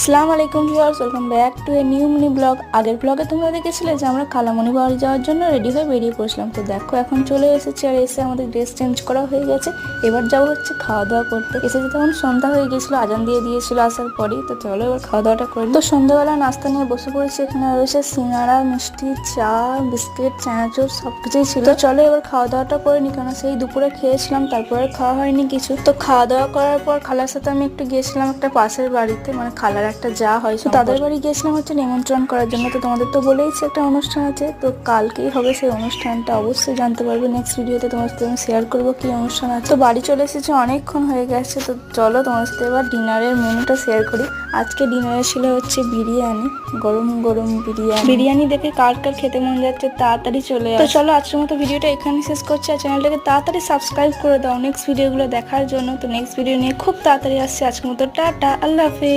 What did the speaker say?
আসসালামু আলাইকুম viewers, welcome back to a new mini blog. আগের ব্লগে তোমরা দেখেছিলে যে আমরা খালামণি বাড়ি যাওয়ার জন্য রেডি হয়ে বেরিয়ে পড়ছিলাম। তো দেখো এখন চলে এসেছি, আর এসে আমাদের ড্রেস চেঞ্জ করা হয়ে গেছে। এবার যাবো হচ্ছে খাওয়া দাওয়া করতে। এসেছে তখন সন্ধ্যা হয়ে গেছিলো, আজান দিয়ে দিয়েছিল আসার পরেই। তো চলো এবার খাওয়া দাওয়াটা করি। তো সন্ধ্যাবেলা নাস্তা নিয়ে বসে পড়েছি। এখানে রয়েছে সিঙ্গাড়া, মিষ্টি, চা, বিস্কিট, চানাচুর সবকিছুই ছিল। তো চলো এবার খাওয়া দাওয়াটা করে নি, কেন সেই দুপুরে খেয়েছিলাম, তারপরে খাওয়া হয়নি কিছু। তো খাওয়া দাওয়া করার পর খালার সাথে আমি একটু গিয়েছিলাম একটা পাশের বাড়িতে, মানে খালার একটা যা হয়, তাদের বাড়ি গিয়েছিলাম হচ্ছে নিমন্ত্রণ করার জন্য। তো তোমাদের তো বলেইছি একটা অনুষ্ঠান আছে, তো কালকেই হবে সেই অনুষ্ঠানটা, অবশ্যই জানতে পারবে নেক্সট ভিডিওতে। তোমার সাথে আমি শেয়ার করবো কি অনুষ্ঠান আছে। তো বাড়ি চলে এসেছে, অনেকক্ষণ হয়ে গেছে। তো চলো তোমার সাথে এবার ডিনারের মেনুটা শেয়ার করি। আজকে ডিনারে ছিল হচ্ছে বিরিয়ানি, গরম গরম বিরিয়ানি দেখে কার কার খেতে মন যাচ্ছে তাড়াতাড়ি চলে আসো। তো চলো আজকের মতো ভিডিওটা এখানে শেষ করছি, আর চ্যানেলটাকে তাড়াতাড়ি সাবস্ক্রাইব করে দাও নেক্সট ভিডিওগুলো দেখার জন্য। তো নেক্সট ভিডিও নিয়ে খুব তাড়াতাড়ি আসছে। আজকের মতো টাটা, আল্লাহ হাফেজ।